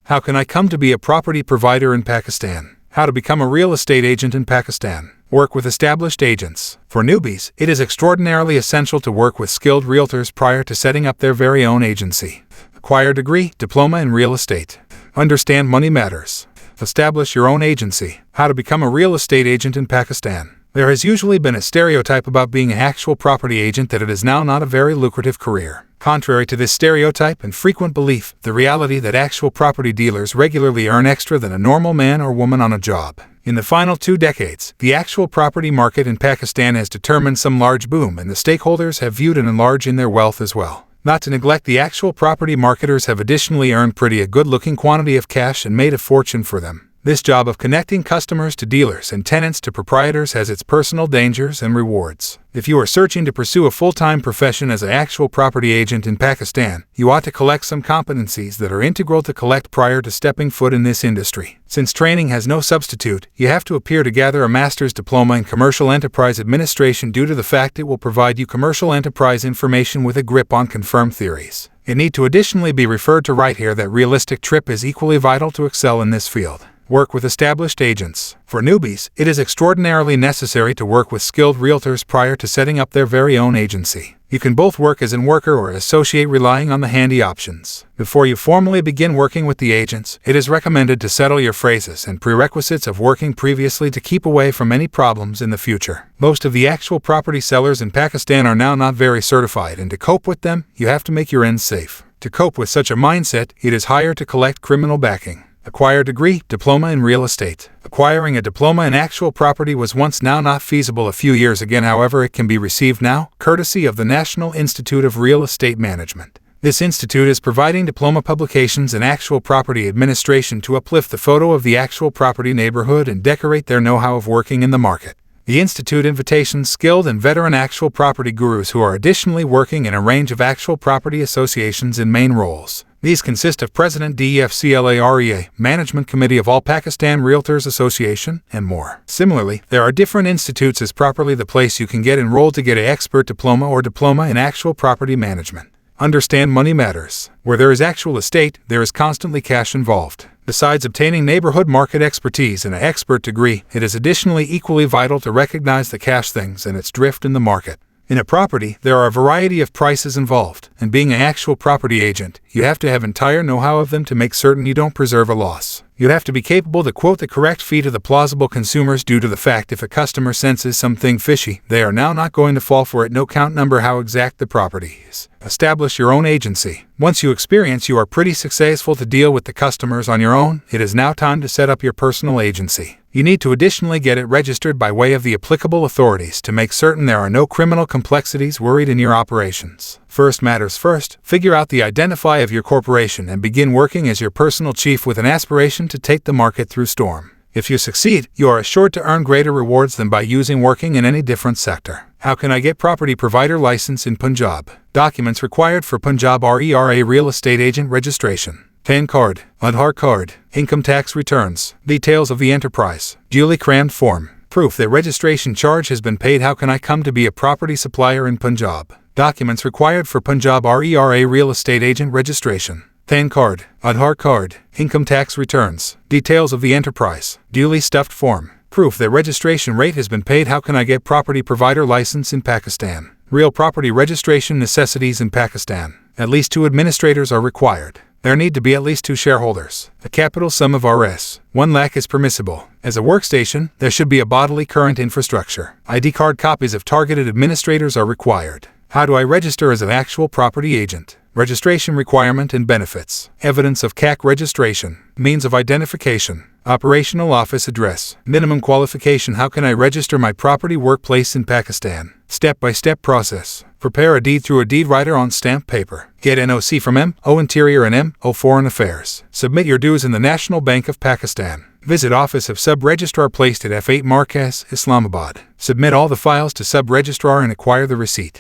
How can I come to be a property provider in Pakistan? How to become a real estate agent in Pakistan. Work with established agents. For newbies, it is extraordinarily essential to work with skilled realtors prior to setting up their very own agency. Acquire a degree, diploma in real estate. Understand money matters. Establish your own agency. How to become a real estate agent in Pakistan. There has usually been a stereotype about being an actual property agent that it is now not a very lucrative career. Contrary to this stereotype and frequent belief, the reality that actual property dealers regularly earn extra than a normal man or woman on a job. In the final 2 decades, the actual property market in Pakistan has determined some large boom, and the stakeholders have viewed an enlarge in their wealth as well. Not to neglect, the actual property marketers have additionally earned pretty a good-looking quantity of cash and made a fortune for them. This job of connecting customers to dealers and tenants to proprietors has its personal dangers and rewards. If you are searching to pursue a full-time profession as an actual property agent in Pakistan, you ought to collect some competencies that are integral to collect prior to stepping foot in this industry. Since training has no substitute, you have to appear to gather a master's diploma in commercial enterprise administration due to the fact it will provide you commercial enterprise information with a grip on confirmed theories. It need to additionally be referred to right here that realistic trip is equally vital to excel in this field. Work with established agents. For newbies, it is extraordinarily necessary to work with skilled realtors prior to setting up their very own agency. You can both work as an worker or associate, relying on the handy options. Before you formally begin working with the agents, it is recommended to settle your phrases and prerequisites of working previously to keep away from any problems in the future. Most of the actual property sellers in Pakistan are now not very certified, and to cope with them, you have to make your ends safe. To cope with such a mindset, it is higher to collect criminal backing. Acquire a degree, diploma in real estate. Acquiring a diploma in actual property was once now not feasible a few years ago. However, it can be received now, courtesy of the National Institute of Real Estate Management. This institute is providing diploma publications in actual property administration to uplift the photo of the actual property neighborhood and decorate their know-how of working in the market. The institute invitations skilled and veteran actual property gurus who are additionally working in a range of actual property associations in main roles. These consist of President 𝐘𝐨𝐿𝐴, Management Committee of All Pakistan Realtors Association, and more. Similarly, there are different institutes as properly the place you can get enrolled to get an expert diploma or diploma in actual property management. Understand money matters. Where there is actual estate, there is constantly cash involved. Besides obtaining neighborhood market expertise and an expert degree, it is additionally equally vital to recognize the cash things and its drift in the market. In a property, there are a variety of prices involved, and being an actual property agent, you have to have entire know-how of them to make certain you don't preserve a loss. You have to be capable to quote the correct fee to the plausible consumers due to the fact if a customer senses something fishy, they are now not going to fall for it, no count number how exact the property is. Establish your own agency. Once you experience you are pretty successful to deal with the customers on your own, it is now time to set up your personal agency. You need to additionally get it registered by way of the applicable authorities to make certain there are no criminal complexities worried in your operations. First matters first, figure out the identify of your corporation and begin working as your personal chief with an aspiration to take the market through storm. If you succeed, you are assured to earn greater rewards than by working in any different sector. How can I get property provider license in Punjab? Documents required for Punjab RERA real estate agent registration. PAN card, Aadhaar card, income tax returns, details of the enterprise, duly crammed form, proof that registration charge has been paid. How can I come to be a property supplier in Punjab? Documents required for Punjab RERA real estate agent registration. PAN card, Aadhaar card, income tax returns, details of the enterprise, duly stuffed form, proof that registration rate has been paid. How can I get property provider license in Pakistan? Real property registration necessities in Pakistan. At least 2 administrators are required. There need to be at least 2 shareholders. A capital sum of Rs. 1 lakh is permissible. As a workstation, there should be a bodily current infrastructure. ID card copies of targeted administrators are required. How do I register as an actual property agent? Registration requirement and benefits. Evidence of CAC registration. Means of identification. Operational office address. Minimum qualification. How can I register my property workplace in Pakistan? Step-by-step process. Prepare a deed through a deed writer on stamped paper. Get NOC from MO Interior and MO Foreign Affairs. Submit your dues in the National Bank of Pakistan. Visit Office of Sub-Registrar placed at F8 Markaz, Islamabad. Submit all the files to Sub-Registrar and acquire the receipt.